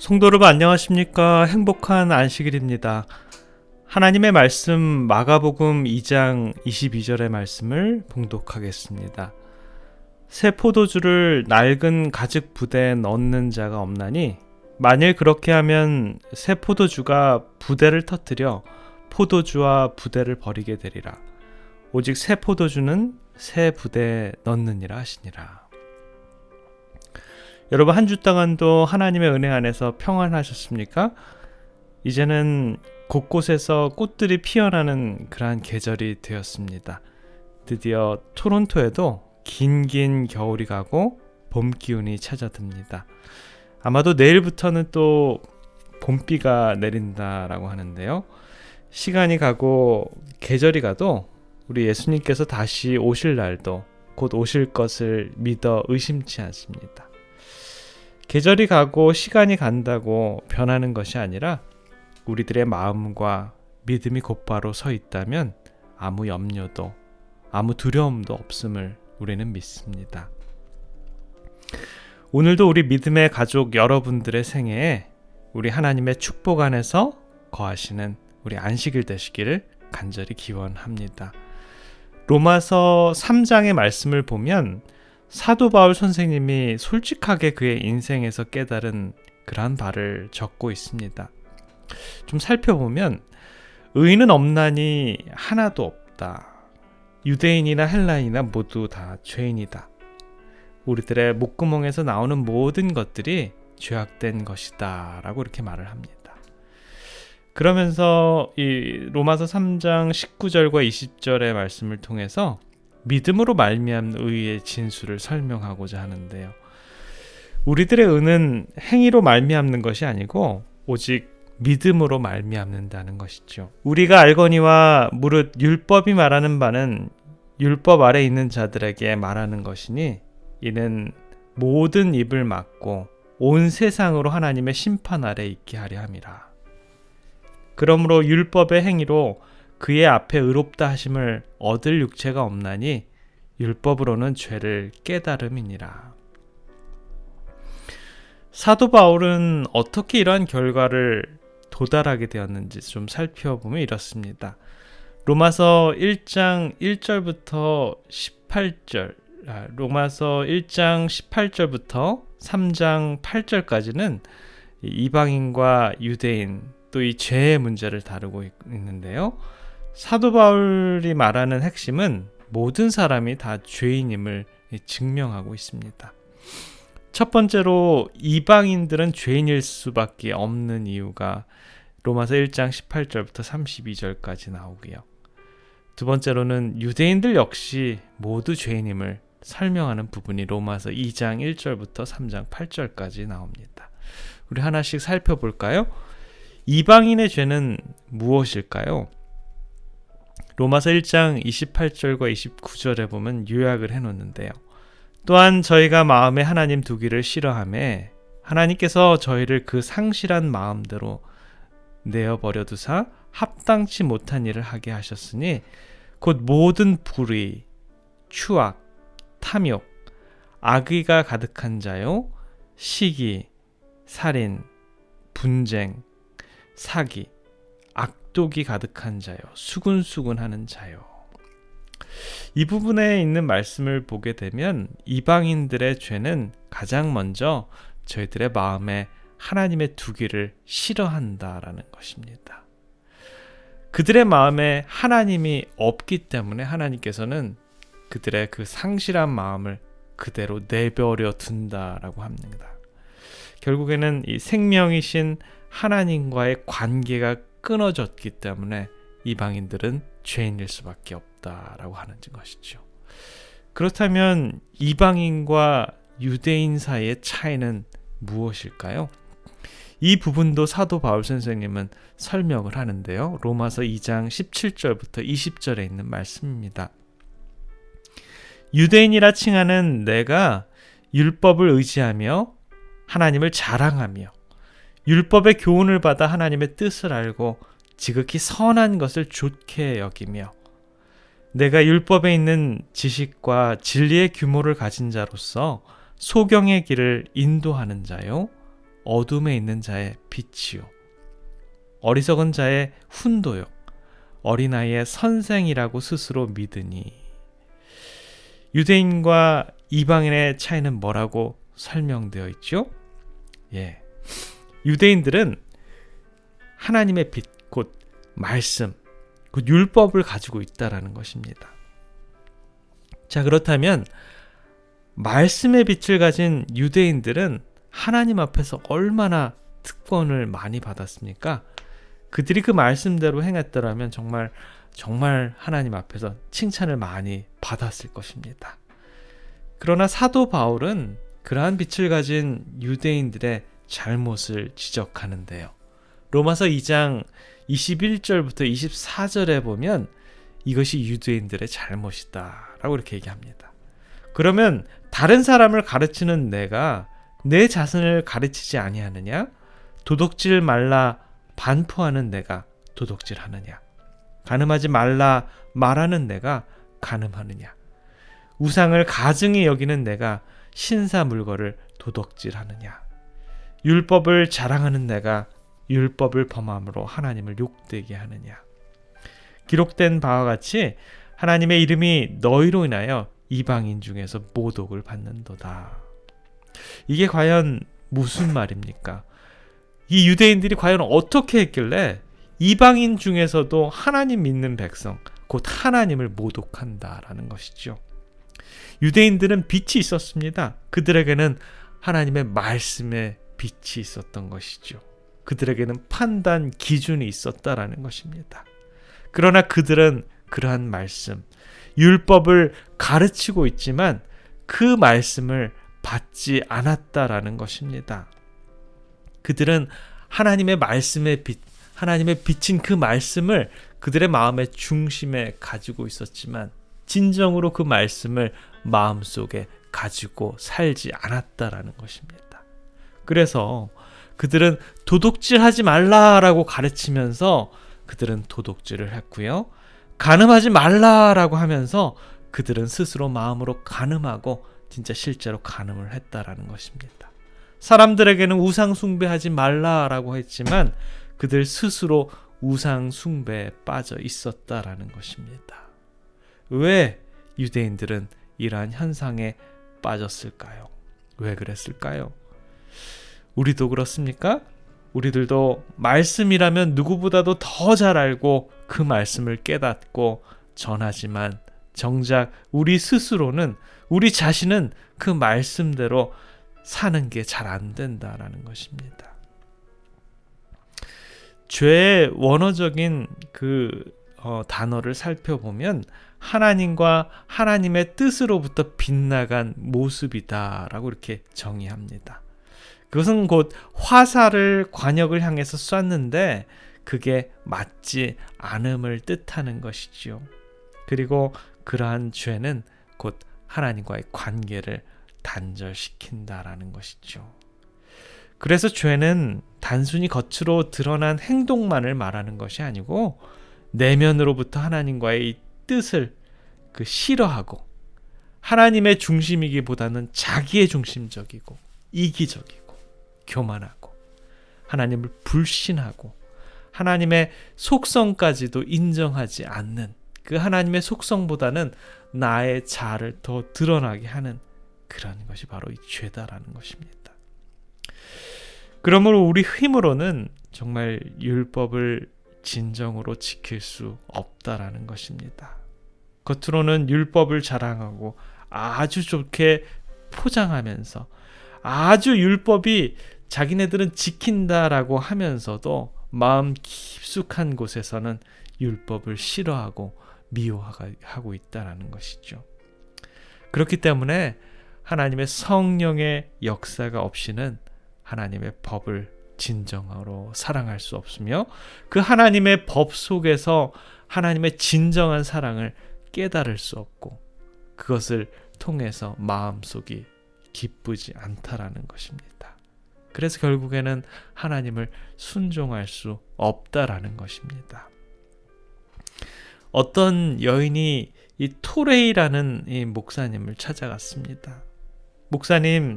성도 여러분 안녕하십니까? 행복한 안식일입니다. 하나님의 말씀 마가복음 2장 22절의 말씀을 봉독하겠습니다. 새 포도주를 낡은 가죽 부대에 넣는 자가 없나니 만일 그렇게 하면 새 포도주가 부대를 터뜨려 포도주와 부대를 버리게 되리라. 오직 새 포도주는 새 부대에 넣느니라 하시니라. 여러분 한 주 동안도 하나님의 은혜 안에서 평안하셨습니까? 이제는 곳곳에서 꽃들이 피어나는 그러한 계절이 되었습니다. 드디어 토론토에도 긴 겨울이 가고 봄 기운이 찾아듭니다. 아마도 내일부터는 또 봄비가 내린다라고 하는데요. 시간이 가고 계절이 가도 우리 예수님께서 다시 오실 날도 곧 오실 것을 믿어 의심치 않습니다. 계절이 가고 시간이 간다고 변하는 것이 아니라 우리들의 마음과 믿음이 곧바로 서 있다면 아무 염려도 아무 두려움도 없음을 우리는 믿습니다. 오늘도 우리 믿음의 가족 여러분들의 생애에 우리 하나님의 축복 안에서 거하시는 우리 안식일 되시기를 간절히 기원합니다. 로마서 3장의 말씀을 보면 사도 바울 선생님이 솔직하게 그의 인생에서 깨달은 그러한 바를 적고 있습니다. 좀 살펴보면 의인은 없나니 하나도 없다. 유대인이나 헬라인이나 모두 다 죄인이다. 우리들의 목구멍에서 나오는 모든 것들이 죄악된 것이다 라고 이렇게 말을 합니다. 그러면서 이 로마서 3장 19절과 20절의 말씀을 통해서 믿음으로 말미암는 의의 진수를 설명하고자 하는데요. 우리들의 의는 행위로 말미암는 것이 아니고 오직 믿음으로 말미암는다는 것이죠. 우리가 알거니와 무릇 율법이 말하는 바는 율법 아래 있는 자들에게 말하는 것이니 이는 모든 입을 막고 온 세상으로 하나님의 심판 아래 있게 하려 함이라. 그러므로 율법의 행위로 그의 앞에 의롭다 하심을 얻을 육체가 없나니 율법으로는 죄를 깨달음이니라. 사도 바울은 어떻게 이러한 결과를 도달하게 되었는지 좀 살펴보면 이렇습니다. 로마서 1장 1절부터 18절, 로마서 1장 18절부터 3장 8절까지는 이방인과 유대인 또 이 죄의 문제를 다루고 있는데요. 사도 바울이 말하는 핵심은 모든 사람이 다 죄인임을 증명하고 있습니다. 첫 번째로 이방인들은 죄인일 수밖에 없는 이유가 로마서 1장 18절부터 32절까지 나오고요. 두 번째로는 유대인들 역시 모두 죄인임을 설명하는 부분이 로마서 2장 1절부터 3장 8절까지 나옵니다. 우리 하나씩 살펴볼까요? 이방인의 죄는 무엇일까요? 로마서 1장 28절과 29절에 보면 요약을 해놓는데요. 또한 저희가 마음에 하나님 두기를 싫어하며 하나님께서 저희를 그 상실한 마음대로 내어버려 두사 합당치 못한 일을 하게 하셨으니 곧 모든 불의, 추악, 탐욕, 악의가 가득한 자요, 시기, 살인, 분쟁, 사기, 악독이 가득한 자요, 수군수군하는 자요. 이 부분에 있는 말씀을 보게 되면 이방인들의 죄는 가장 먼저 저희들의 마음에 하나님의 두기를 싫어한다라는 것입니다. 그들의 마음에 하나님이 없기 때문에 하나님께서는 그들의 그 상실한 마음을 그대로 내버려 둔다라고 합니다. 결국에는 이 생명이신 하나님과의 관계가 끊어졌기 때문에 이방인들은 죄인일 수밖에 없다라고 하는 것이죠. 그렇다면 이방인과 유대인 사이의 차이는 무엇일까요? 이 부분도 사도 바울 선생님은 설명을 하는데요. 로마서 2장 17절부터 20절에 있는 말씀입니다. 유대인이라 칭하는 내가 율법을 의지하며 하나님을 자랑하며 율법의 교훈을 받아 하나님의 뜻을 알고 지극히 선한 것을 좋게 여기며 내가 율법에 있는 지식과 진리의 규모를 가진 자로서 소경의 길을 인도하는 자요 어둠에 있는 자의 빛이요 어리석은 자의 훈도요 어린아이의 선생이라고 스스로 믿으니. 유대인과 이방인의 차이는 뭐라고 설명되어 있죠? 유대인들은 하나님의 빛, 곧 말씀, 곧 율법을 가지고 있다라는 것입니다. 자, 그렇다면 말씀의 빛을 가진 유대인들은 하나님 앞에서 얼마나 특권을 많이 받았습니까? 그들이 그 말씀대로 행했더라면 정말 하나님 앞에서 칭찬을 많이 받았을 것입니다. 그러나 사도 바울은 그러한 빛을 가진 유대인들의 잘못을 지적하는데요. 로마서 2장 21절부터 24절에 보면 이것이 유대인들의 잘못이다 라고 이렇게 얘기합니다. 그러면 다른 사람을 가르치는 내가 내 자신을 가르치지 아니하느냐? 도둑질 말라 반포하는 내가 도둑질하느냐? 간음하지 말라 말하는 내가 간음하느냐? 우상을 가증히 여기는 내가 신사물거를 도둑질하느냐? 율법을 자랑하는 내가 율법을 범함으로 하나님을 욕되게 하느냐? 기록된 바와 같이 하나님의 이름이 너희로 인하여 이방인 중에서 모독을 받는도다. 이게 과연 무슨 말입니까? 이 유대인들이 과연 어떻게 했길래 이방인 중에서도 하나님 믿는 백성, 곧 하나님을 모독한다라는 것이죠. 유대인들은 빛이 있었습니다. 그들에게는 하나님의 말씀의 빛이 있었던 것이죠. 그들에게는 판단 기준이 있었다라는 것입니다. 그러나 그들은 그러한 말씀, 율법을 가르치고 있지만 그 말씀을 받지 않았다라는 것입니다. 그들은 하나님의 말씀의 빛, 하나님의 빛인 그 말씀을 그들의 마음의 중심에 가지고 있었지만 진정으로 그 말씀을 마음속에 가지고 살지 않았다라는 것입니다. 그래서 그들은 도둑질하지 말라라고 가르치면서 그들은 도둑질을 했고요. 간음하지 말라라고 하면서 그들은 스스로 마음으로 간음하고 진짜 실제로 간음을 했다라는 것입니다. 사람들에게는 우상 숭배하지 말라라고 했지만 그들 스스로 우상 숭배에 빠져 있었다라는 것입니다. 왜 유대인들은 이러한 현상에 빠졌을까요? 왜 그랬을까요? 우리도 그렇습니까? 우리들도 말씀이라면 누구보다도 더 잘 알고 그 말씀을 깨닫고 전하지만 정작 우리 스스로는, 우리 자신은 그 말씀대로 사는 게 잘 안 된다라는 것입니다. 죄의 원어적인 단어를 살펴보면 하나님과 하나님의 뜻으로부터 빗나간 모습이다라고 이렇게 정의합니다. 그것은 곧 화살을 관역을 향해서 쐈는데 그게 맞지 않음을 뜻하는 것이지요. 그리고 그러한 죄는 곧 하나님과의 관계를 단절시킨다라는 것이죠. 그래서 죄는 단순히 겉으로 드러난 행동만을 말하는 것이 아니고 내면으로부터 하나님과의 이 뜻을 싫어하고 하나님의 중심이기보다는 자기의 중심적이고 이기적이고 교만하고 하나님을 불신하고 하나님의 속성까지도 인정하지 않는 그 하나님의 속성보다는 나의 자아를 더 드러나게 하는 그런 것이 바로 이 죄다라는 것입니다. 그러므로 우리 힘으로는 정말 율법을 진정으로 지킬 수 없다라는 것입니다. 겉으로는 율법을 자랑하고 아주 좋게 포장하면서 아주 율법이 자기네들은 지킨다라고 하면서도 마음 깊숙한 곳에서는 율법을 싫어하고 미워하고 있다는 것이죠. 그렇기 때문에 하나님의 성령의 역사가 없이는 하나님의 법을 진정으로 사랑할 수 없으며 그 하나님의 법 속에서 하나님의 진정한 사랑을 깨달을 수 없고 그것을 통해서 마음속이 기쁘지 않다라는 것입니다. 그래서 결국에는 하나님을 순종할 수 없다라는 것입니다. 어떤 여인이 이 토레이라는 이 목사님을 찾아갔습니다. 목사님,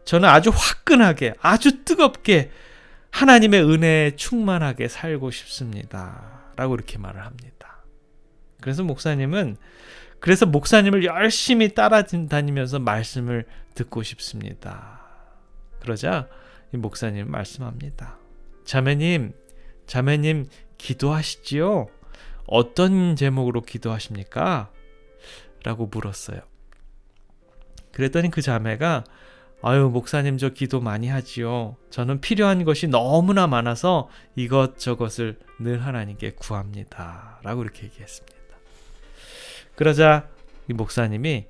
저는 아주 화끈하게, 아주 뜨겁게 하나님의 은혜에 충만하게 살고 싶습니다. 라고 이렇게 말을 합니다. 그래서 목사님을 열심히 따라다니면서 말씀을 듣고 싶습니다. 그러자 이 목사님 말씀합니다. 자매님, 기도하시지요? 어떤 제목으로 기도하십니까? 라고 물었어요. 그랬더니 그 자매가 아유, 목사님, 저 기도 많이 하지요. 저는 필요한 것이 너무나 많아서 이것저것을 늘 하나님께 구합니다. 라고 이렇게 얘기했습니다. 그러자 이 목사님이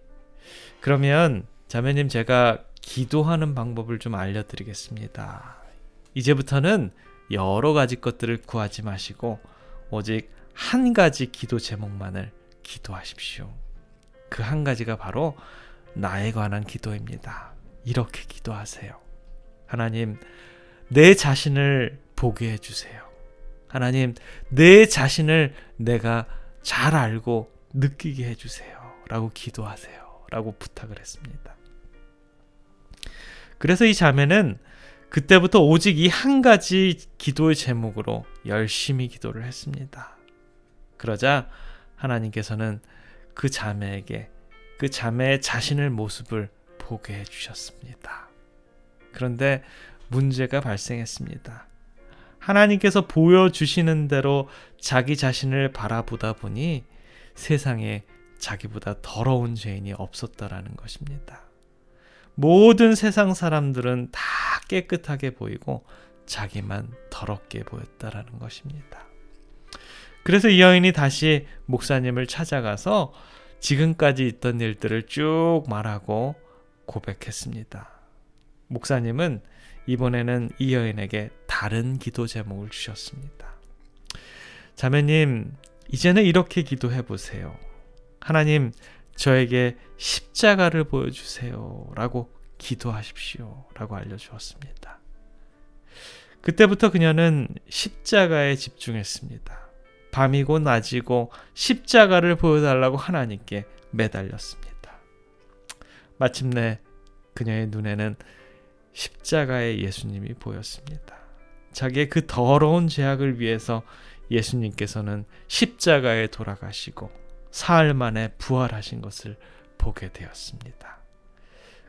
그러면 자매님, 제가 기도하는 방법을 좀 알려드리겠습니다. 이제부터는 여러 가지 것들을 구하지 마시고 오직 한 가지 기도 제목만을 기도하십시오. 그 한 가지가 바로 나에 관한 기도입니다. 이렇게 기도하세요. 하나님, 내 자신을 보게 해주세요. 하나님, 내 자신을 내가 잘 알고 느끼게 해주세요. 라고 기도하세요. 라고 부탁을 했습니다. 그래서 이 자매는 그때부터 오직 이 한 가지 기도의 제목으로 열심히 기도를 했습니다. 그러자 하나님께서는 그 자매에게 그 자매의 자신의 모습을 보게 해주셨습니다. 그런데 문제가 발생했습니다. 하나님께서 보여주시는 대로 자기 자신을 바라보다 보니 세상에 자기보다 더러운 죄인이 없었다라는 것입니다. 모든 세상 사람들은 다 깨끗하게 보이고 자기만 더럽게 보였다라는 것입니다. 그래서 이 여인이 다시 목사님을 찾아가서 지금까지 있던 일들을 쭉 말하고 고백했습니다. 목사님은 이번에는 이 여인에게 다른 기도 제목을 주셨습니다. 자매님, 이제는 이렇게 기도해 보세요. 하나님, 저에게 십자가를 보여주세요. 라고 기도하십시오. 라고 알려주었습니다. 그때부터 그녀는 십자가에 집중했습니다. 밤이고 낮이고 십자가를 보여달라고 하나님께 매달렸습니다. 마침내 그녀의 눈에는 십자가의 예수님이 보였습니다. 자기의 그 더러운 죄악을 위해서 예수님께서는 십자가에 돌아가시고 사흘 만에 부활하신 것을 보게 되었습니다.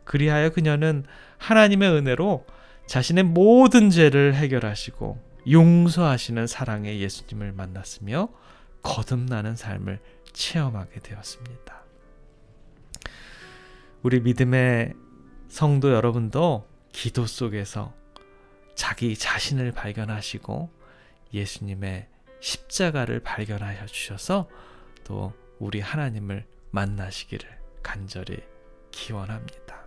그리하여 그녀는 하나님의 은혜로 자신의 모든 죄를 해결하시고 용서하시는 사랑의 예수님을 만났으며 거듭나는 삶을 체험하게 되었습니다. 우리 믿음의 성도 여러분도 기도 속에서 자기 자신을 발견하시고 예수님의 십자가를 발견하여 주셔서 또 우리 하나님을 만나시기를 간절히 기원합니다.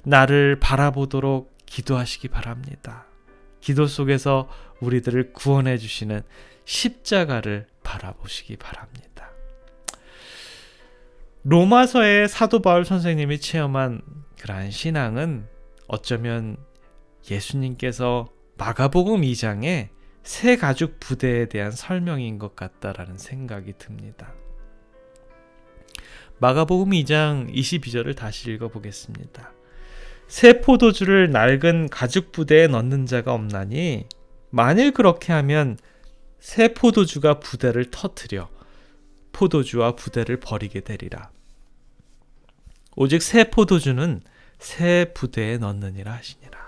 나를 바라보도록 기도하시기 바랍니다. 기도 속에서 우리들을 구원해 주시는 십자가를 바라보시기 바랍니다. 로마서의 사도 바울 선생님이 체험한 그러한 신앙은 어쩌면 예수님께서 마가복음 2장에 새 가죽 부대에 대한 설명인 것 같다라는 생각이 듭니다. 마가복음 2장 22절을 다시 읽어보겠습니다. 새 포도주를 낡은 가죽 부대에 넣는 자가 없나니 만일 그렇게 하면 새 포도주가 부대를 터뜨려 포도주와 부대를 버리게 되리라. 오직 새 포도주는 새 부대에 넣느니라 하시니라.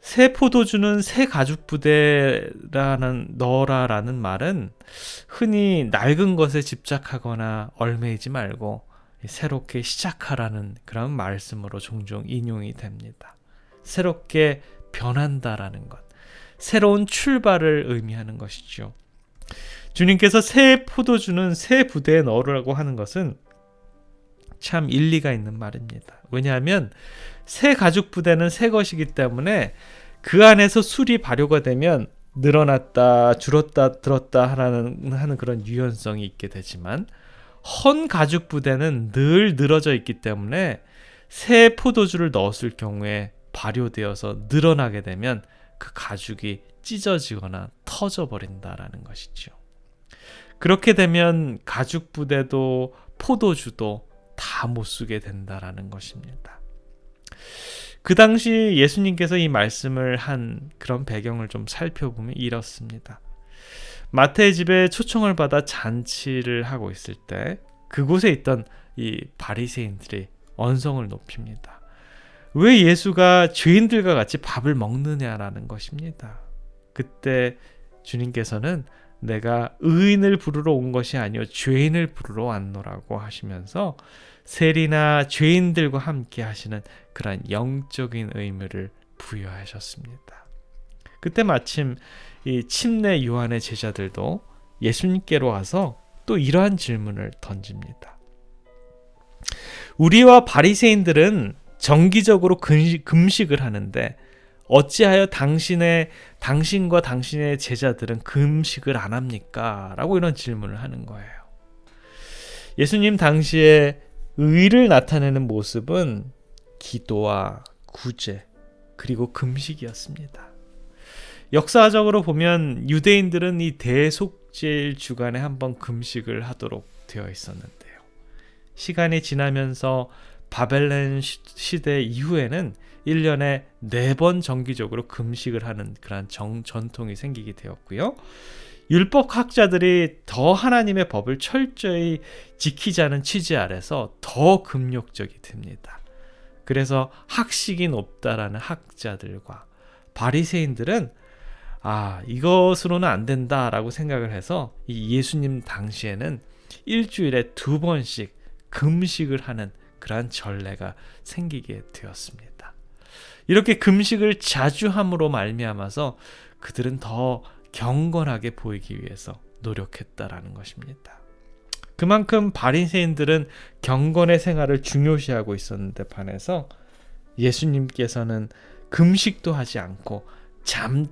새 포도주는 새 가죽 부대라는 넣어라라는 말은 흔히 낡은 것에 집착하거나 얽매이지 말고 새롭게 시작하라는 그런 말씀으로 종종 인용이 됩니다. 새롭게 변한다라는 것, 새로운 출발을 의미하는 것이죠. 주님께서 새 포도주는 새 부대에 넣으라고 하는 것은 참 일리가 있는 말입니다. 왜냐하면 새 가죽 부대는 새 것이기 때문에 그 안에서 술이 발효가 되면 늘어났다 줄었다 들었다 하는 그런 유연성이 있게 되지만 헌 가죽 부대는 늘 늘어져 있기 때문에 새 포도주를 넣었을 경우에 발효되어서 늘어나게 되면 그 가죽이 찢어지거나 터져버린다라는 것이죠. 그렇게 되면 가죽 부대도 포도주도 다 못 쓰게 된다라는 것입니다. 그 당시 예수님께서 이 말씀을 한 그런 배경을 좀 살펴보면 이렇습니다. 마태의 집에 초청을 받아 잔치를 하고 있을 때 그곳에 있던 이 바리새인들이 언성을 높입니다. 왜 예수가 죄인들과 같이 밥을 먹느냐라는 것입니다. 그때 주님께서는 내가 의인을 부르러 온 것이 아니요 죄인을 부르러 왔노라고 하시면서 세리나 죄인들과 함께 하시는 그런 영적인 의미를 부여하셨습니다. 그때 마침 이 침례 요한의 제자들도 예수님께로 와서 또 이러한 질문을 던집니다. 우리와 바리새인들은 정기적으로 금식을 하는데 어찌하여 당신과 당신의 제자들은 금식을 안 합니까? 라고 이런 질문을 하는 거예요. 예수님 당시에 의를 나타내는 모습은 기도와 구제 그리고 금식이었습니다. 역사적으로 보면 유대인들은 이 대속죄일 주간에 한번 금식을 하도록 되어 있었는데요. 시간이 지나면서 바벨론 시대 이후에는 1년에 4번 정기적으로 금식을 하는 그런 전통이 생기게 되었고요. 율법학자들이 더 하나님의 법을 철저히 지키자는 취지 아래서 더 금욕적이 됩니다. 그래서 학식이 높다라는 학자들과 바리새인들은 이것으로는 안 된다라고 생각을 해서 이 예수님 당시에는 일주일에 2번씩 금식을 하는 그러한 전례가 생기게 되었습니다. 이렇게 금식을 자주 함으로 말미암아서 그들은 더 경건하게 보이기 위해서 노력했다라는 것입니다. 그만큼 바리새인들은 경건의 생활을 중요시하고 있었는데 반해서 예수님께서는 금식도 하지 않고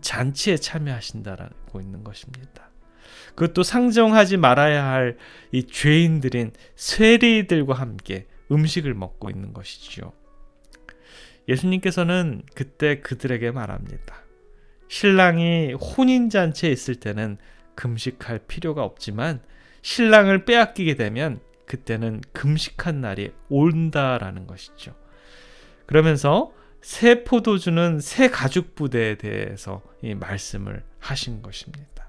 잔치에 참여하신다라고 있는 것입니다. 그것도 상정하지 말아야 할 이 죄인들인 세리들과 함께 음식을 먹고 있는 것이지요. 예수님께서는 그때 그들에게 말합니다. 신랑이 혼인잔치에 있을 때는 금식할 필요가 없지만 신랑을 빼앗기게 되면 그때는 금식한 날이 온다라는 것이죠. 그러면서 새 포도주는 새 가죽 부대에 대해서 이 말씀을 하신 것입니다.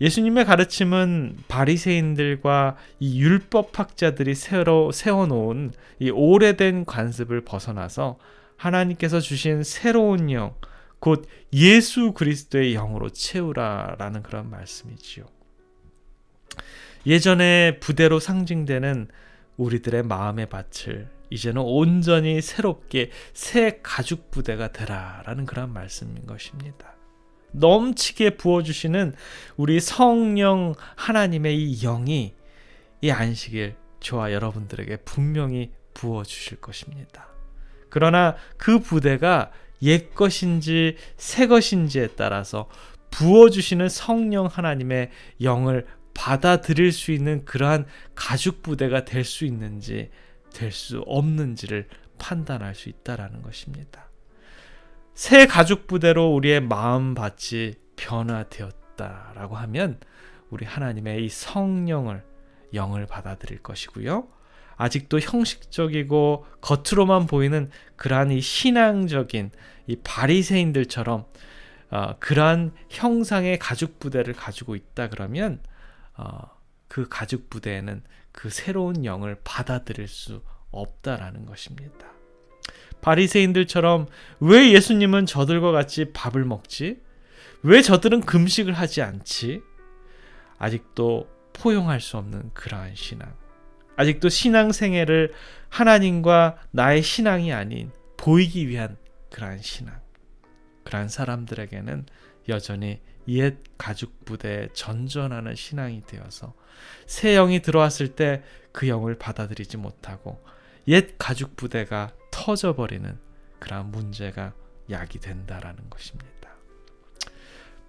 예수님의 가르침은 바리새인들과 이 율법학자들이 새로 세워놓은 이 오래된 관습을 벗어나서 하나님께서 주신 새로운 영, 곧 예수 그리스도의 영으로 채우라라는 그런 말씀이지요. 예전에 부대로 상징되는 우리들의 마음의 밭을 이제는 온전히 새롭게 새 가죽 부대가 되라라는 그런 말씀인 것입니다. 넘치게 부어주시는 우리 성령 하나님의 이 영이 이 안식일 저와 여러분들에게 분명히 부어주실 것입니다. 그러나 그 부대가 옛 것인지 새 것인지에 따라서 부어주시는 성령 하나님의 영을 받아들일 수 있는 그러한 가죽 부대가 될 수 있는지 될 수 없는지를 판단할 수 있다라는 것입니다. 새 가죽 부대로 우리의 마음밭이 변화되었다라고 하면 우리 하나님의 이 성령을 영을 받아들일 것이고요. 아직도 형식적이고 겉으로만 보이는 그러한 이 신앙적인 이 바리새인들처럼 그러한 형상의 가죽 부대를 가지고 있다 그러면 그 가죽 부대에는 그 새로운 영을 받아들일 수 없다라는 것입니다. 바리새인들처럼 왜 예수님은 저들과 같이 밥을 먹지? 왜 저들은 금식을 하지 않지? 아직도 포용할 수 없는 그러한 신앙. 아직도 신앙생애를 하나님과 나의 신앙이 아닌 보이기 위한 그러한 신앙. 그러한 사람들에게는 여전히 옛 가죽 부대에 전전하는 신앙이 되어서 새 영이 들어왔을 때 그 영을 받아들이지 못하고 옛 가죽 부대가 터져버리는 그런 문제가 야기된다라는 것입니다.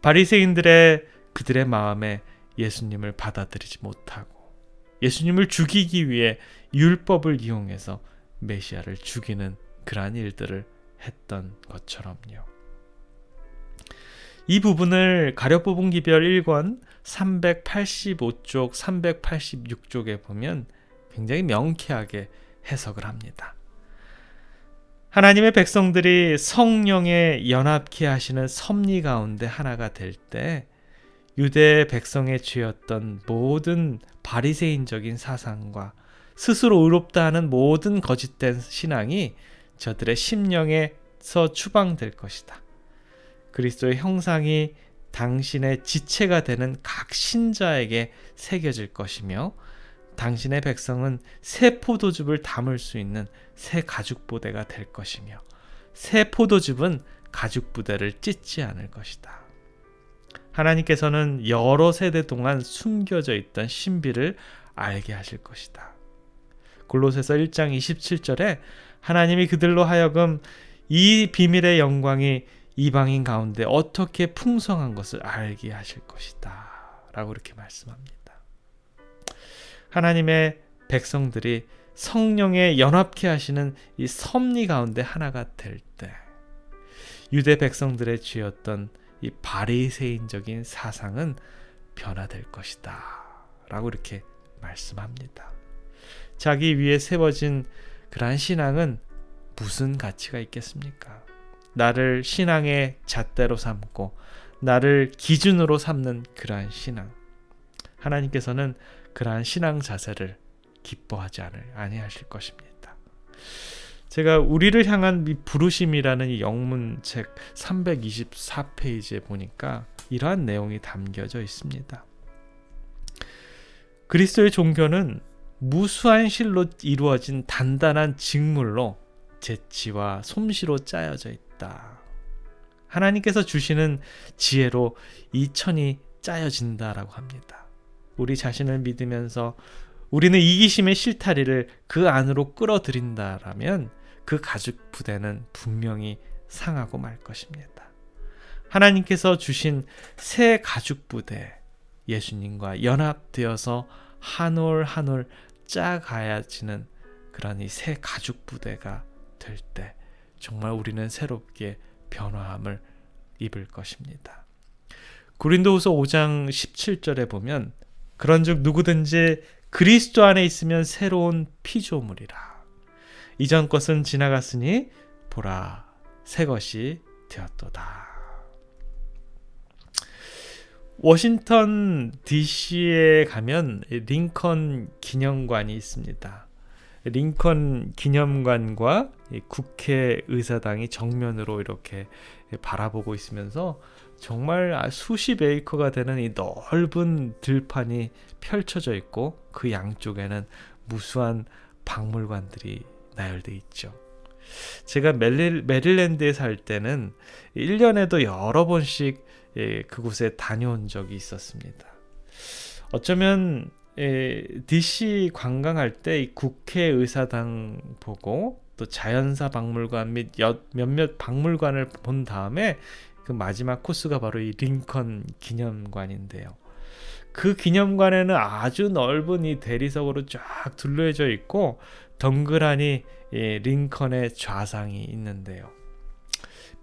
바리새인들의 그들의 마음에 예수님을 받아들이지 못하고 예수님을 죽이기 위해 율법을 이용해서 메시아를 죽이는 그러한 일들을 했던 것처럼요. 이 부분을 가려뽑은 기별 1권 385쪽 386쪽에 보면 굉장히 명쾌하게 해석을 합니다. 하나님의 백성들이 성령에 연합케 하시는 섭리 가운데 하나가 될 때 유대 백성의 죄였던 모든 바리새인적인 사상과 스스로 의롭다 하는 모든 거짓된 신앙이 저들의 심령에서 추방될 것이다. 그리스도의 형상이 당신의 지체가 되는 각 신자에게 새겨질 것이며 당신의 백성은 새 포도즙을 담을 수 있는 새 가죽 부대가 될 것이며 새 포도즙은 가죽 부대를 찢지 않을 것이다. 하나님께서는 여러 세대 동안 숨겨져 있던 신비를 알게 하실 것이다. 골로새서 1장 27절에 하나님이 그들로 하여금 이 비밀의 영광이 이방인 가운데 어떻게 풍성한 것을 알게 하실 것이다 라고 이렇게 말씀합니다. 하나님의 백성들이 성령에 연합케 하시는 이 섭리 가운데 하나가 될 때 유대 백성들의 죄였던 이 바리새인적인 사상은 변화될 것이다 라고 이렇게 말씀합니다. 자기 위에 세워진 그러한 신앙은 무슨 가치가 있겠습니까? 나를 신앙의 잣대로 삼고 나를 기준으로 삼는 그러한 신앙, 하나님께서는 그러한 신앙 자세를 기뻐하지 아니하실 것입니다. 제가 우리를 향한 부르심이라는 이 영문책 324페이지에 보니까 이러한 내용이 담겨져 있습니다. 그리스도의 종교는 무수한 실로 이루어진 단단한 직물로 재치와 솜씨로 짜여져 있다. 하나님께서 주시는 지혜로 이 천이 짜여진다라고 합니다. 우리 자신을 믿으면서 우리는 이기심의 실타리를 그 안으로 끌어들인다라면 그 가죽 부대는 분명히 상하고 말 것입니다. 하나님께서 주신 새 가죽 부대, 예수님과 연합되어서 한 올 한 올 짜가야지는 그런 이 새 가죽 부대가 될 때 정말 우리는 새롭게 변화함을 입을 것입니다. 고린도후서 5장 17절에 보면 그런즉 누구든지 그리스도 안에 있으면 새로운 피조물이라. 이전 것은 지나갔으니 보라 새 것이 되었도다. 워싱턴 DC에 가면 링컨 기념관이 있습니다. 링컨 기념관과 국회의사당이 정면으로 이렇게 바라보고 있으면서 정말 수십 에이커가 되는 이 넓은 들판이 펼쳐져 있고 그 양쪽에는 무수한 박물관들이 나열되어 있죠. 제가 메릴랜드에 살 때는 1년에도 여러 번씩 그곳에 다녀온 적이 있었습니다. 어쩌면 DC 관광할 때 이 국회의사당 보고 또 자연사 박물관 및 몇몇 박물관을 본 다음에 그 마지막 코스가 바로 이 링컨 기념관인데요. 그 기념관에는 아주 넓은 이 대리석으로 쫙 둘러져 있고 덩그러니 링컨의 좌상이 있는데요.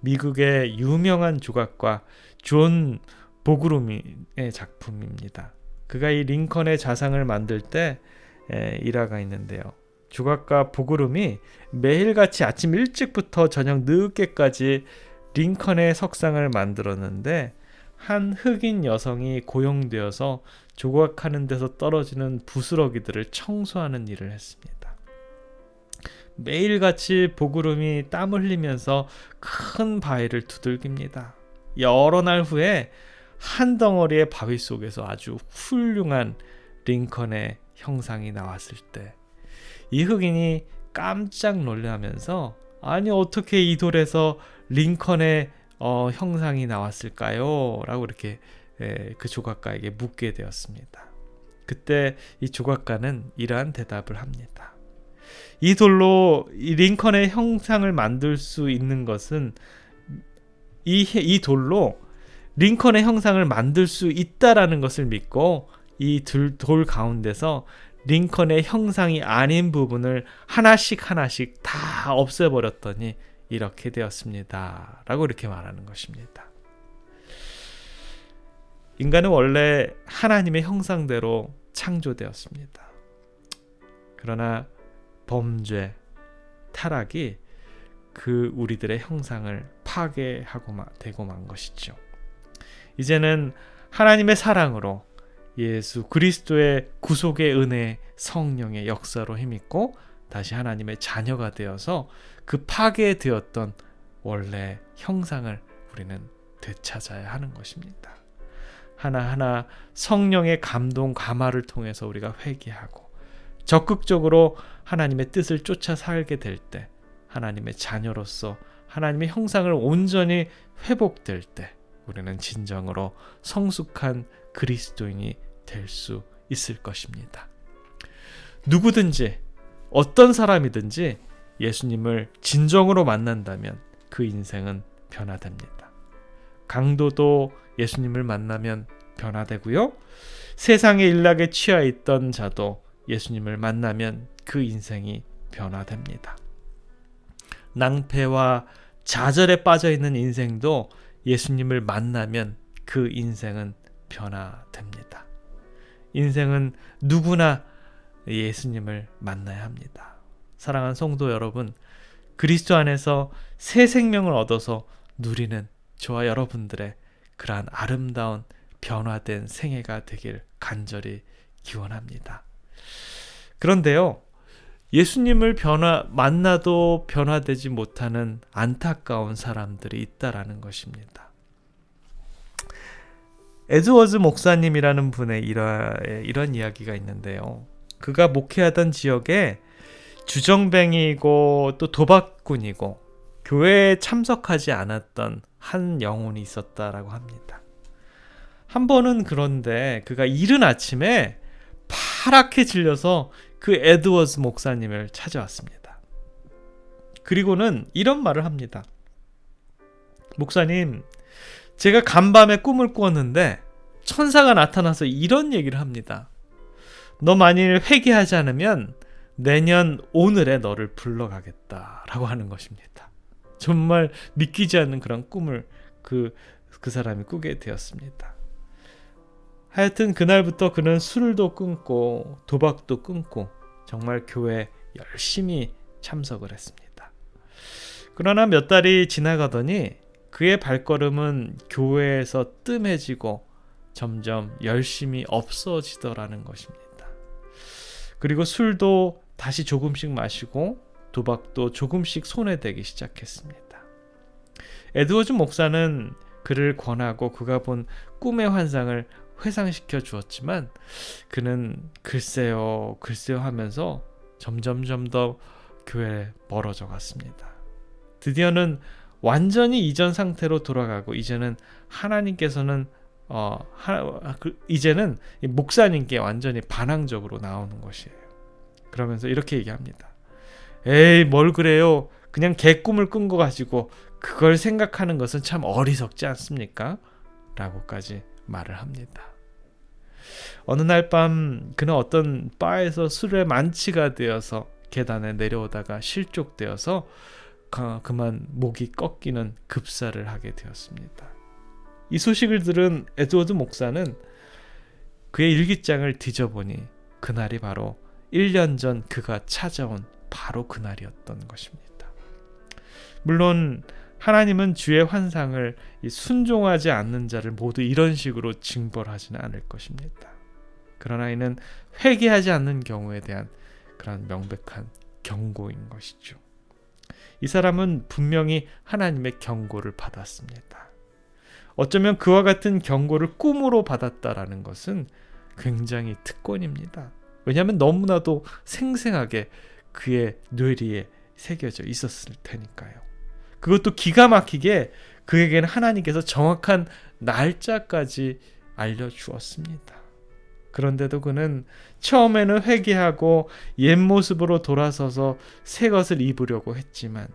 미국의 유명한 조각가 존 보그루미의 작품입니다. 그가 이 링컨의 좌상을 만들 때 일화가 있는데요. 조각가 보그룸이 매일같이 아침 일찍부터 저녁 늦게까지 링컨의 석상을 만들었는데 한 흑인 여성이 고용되어서 조각하는 데서 떨어지는 부스러기들을 청소하는 일을 했습니다. 매일같이 보그룸이 땀 흘리면서 큰 바위를 두들깁니다. 여러 날 후에 한 덩어리의 바위 속에서 아주 훌륭한 링컨의 형상이 나왔을 때 이 흑인이 깜짝 놀라면서 아니 어떻게 이 돌에서 링컨의 형상이 나왔을까요? 라고 이렇게 그 조각가에게 묻게 되었습니다. 그때 이 조각가는 이러한 대답을 합니다. 이 돌로 이 링컨의 형상을 만들 수 있는 것은 이 돌로 링컨의 형상을 만들 수 있다라는 것을 믿고 이 돌 가운데서 링컨의 형상이 아닌 부분을 하나씩 다 없애버렸더니 이렇게 되었습니다. 라고 이렇게 말하는 것입니다. 인간은 원래 하나님의 형상대로 창조되었습니다. 그러나 범죄, 타락이 그 우리들의 형상을 파괴하고 되고 만 것이죠. 이제는 하나님의 사랑으로 예수 그리스도의 구속의 은혜, 성령의 역사로 힘입고 다시 하나님의 자녀가 되어서 그 파괴되었던 원래 형상을 우리는 되찾아야 하는 것입니다. 하나하나 성령의 감동, 감화를 통해서 우리가 회개하고 적극적으로 하나님의 뜻을 쫓아 살게 될 때, 하나님의 자녀로서 하나님의 형상을 온전히 회복될 때 우리는 진정으로 성숙한 그리스도인이 될 수 있을 것입니다. 누구든지 어떤 사람이든지 예수님을 진정으로 만난다면 그 인생은 변화됩니다. 강도도 예수님을 만나면 변화되고요. 세상의 일락에 취해 있던 자도 예수님을 만나면 그 인생이 변화됩니다. 낭패와 좌절에 빠져 있는 인생도 예수님을 만나면 그 인생은 변화됩니다. 인생은 누구나 예수님을 만나야 합니다. 사랑하는 성도 여러분, 그리스도 안에서 새 생명을 얻어서 누리는 저와 여러분들의 그러한 아름다운 변화된 생애가 되길 간절히 기원합니다. 그런데요, 예수님을 만나도 변화되지 못하는 안타까운 사람들이 있다라는 것입니다. 에드워즈 목사님이라는 분의 이런 이야기가 있는데요. 그가 목회하던 지역에 주정뱅이고 또 도박꾼이고 교회에 참석하지 않았던 한 영혼이 있었다라고 합니다. 한 번은 그런데 그가 이른 아침에 파랗게 질려서 그 에드워즈 목사님을 찾아왔습니다. 그리고는 이런 말을 합니다. 목사님, 제가 간밤에 꿈을 꾸었는데 천사가 나타나서 이런 얘기를 합니다. 너 만일 회개하지 않으면 내년 오늘에 너를 불러가겠다라고 하는 것입니다. 정말 믿기지 않는 그런 꿈을 그 사람이 꾸게 되었습니다. 하여튼 그날부터 그는 술도 끊고 도박도 끊고 정말 교회에 열심히 참석을 했습니다. 그러나 몇 달이 지나가더니 그의 발걸음은 교회에서 뜸해지고 점점 열심히 없어지더라는 것입니다. 그리고 술도 다시 조금씩 마시고 도박도 조금씩 손에 대기 시작했습니다. 에드워즈 목사는 그를 권하고 그가 본 꿈의 환상을 회상시켜 주었지만 그는 글쎄요 하면서 점점 더 교회에 멀어져 갔습니다. 드디어는 완전히 이전 상태로 돌아가고 이제는 하나님께서는 이제는 목사님께 완전히 반항적으로 나오는 것이에요. 그러면서 이렇게 얘기합니다. 에이, 뭘 그래요? 그냥 개꿈을 꾼 거 가지고 그걸 생각하는 것은 참 어리석지 않습니까? 라고까지 말을 합니다. 어느 날 밤 그는 어떤 바에서 술에 만취가 되어서 계단에 내려오다가 실족되어서 그만 목이 꺾이는 급사를 하게 되었습니다. 이 소식을 들은 에드워드 목사는 그의 일기장을 뒤져보니 그날이 바로 1년 전 그가 찾아온 바로 그날이었던 것입니다. 물론 하나님은 주의 환상을 순종하지 않는 자를 모두 이런 식으로 징벌하지는 않을 것입니다. 그러나 이는 회개하지 않는 경우에 대한 그런 명백한 경고인 것이죠. 이 사람은 분명히 하나님의 경고를 받았습니다. 어쩌면 그와 같은 경고를 꿈으로 받았다라는 것은 굉장히 특권입니다. 왜냐하면 너무나도 생생하게 그의 뇌리에 새겨져 있었을 테니까요. 그것도 기가 막히게 그에게는 하나님께서 정확한 날짜까지 알려주었습니다. 그런데도 그는 처음에는 회개하고 옛 모습으로 돌아서서 새 것을 입으려고 했지만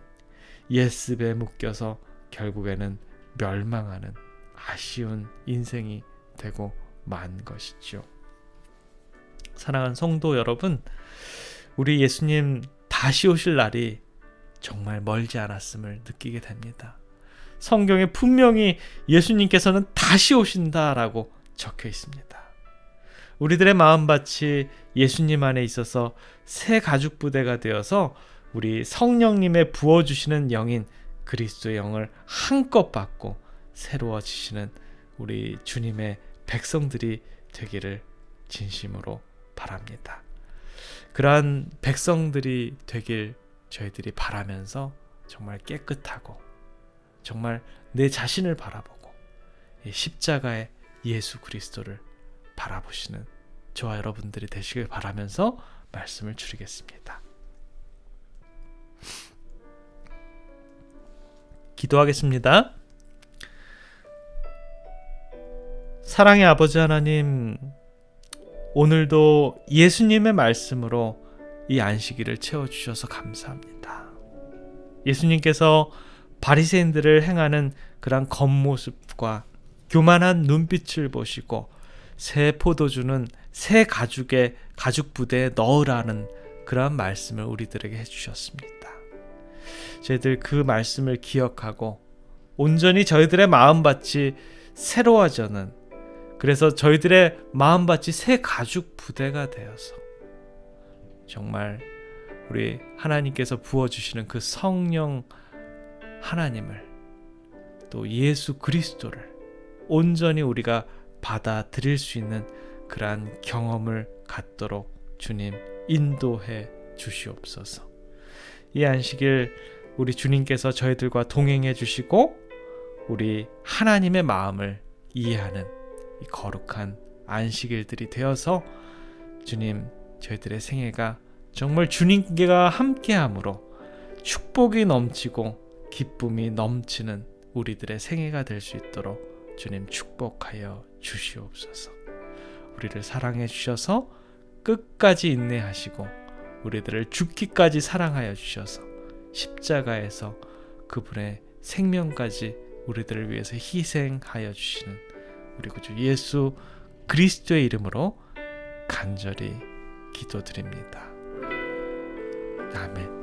예습에 묶여서 결국에는 멸망하는 아쉬운 인생이 되고 만 것이죠. 사랑하는 성도 여러분, 우리 예수님 다시 오실 날이 정말 멀지 않았음을 느끼게 됩니다. 성경에 분명히 예수님께서는 다시 오신다라고 적혀 있습니다. 우리들의 마음밭이 예수님 안에 있어서 새 가죽 부대가 되어서 우리 성령님의 부어주시는 영인 그리스도의 영을 한껏 받고 새로워지시는 우리 주님의 백성들이 되기를 진심으로 바랍니다. 그러한 백성들이 되길 저희들이 바라면서 정말 깨끗하고 정말 내 자신을 바라보고 이 십자가의 예수 그리스도를 바라보시는 저와 여러분들이 되시길 바라면서 말씀을 줄이겠습니다. 기도하겠습니다. 사랑의 아버지 하나님, 오늘도 예수님의 말씀으로 이 안식일을 채워주셔서 감사합니다. 예수님께서 바리새인들을 행하는 그런 겉모습과 교만한 눈빛을 보시고 새 포도주는 새 가죽의 가죽 부대에 넣으라는 그러한 말씀을 우리들에게 해주셨습니다. 저희들 그 말씀을 기억하고 온전히 저희들의 마음밭이 새로워져는, 그래서 저희들의 마음밭이 새 가죽 부대가 되어서 정말 우리 하나님께서 부어주시는 그 성령 하나님을 또 예수 그리스도를 온전히 우리가 받아들일 수 있는 그러한 경험을 갖도록 주님 인도해 주시옵소서. 이 안식일 우리 주님께서 저희들과 동행해 주시고 우리 하나님의 마음을 이해하는 이 거룩한 안식일들이 되어서 주님 저희들의 생애가 정말 주님과 함께함으로 축복이 넘치고 기쁨이 넘치는 우리들의 생애가 될 수 있도록 주님 축복하여 주시옵소서. 우리를 사랑해 주셔서 끝까지 인내하시고 우리들을 죽기까지 사랑하여 주셔서 십자가에서 그분의 생명까지 우리들을 위해서 희생하여 주시는 우리 구주 예수 그리스도의 이름으로 간절히 기도드립니다. 아멘.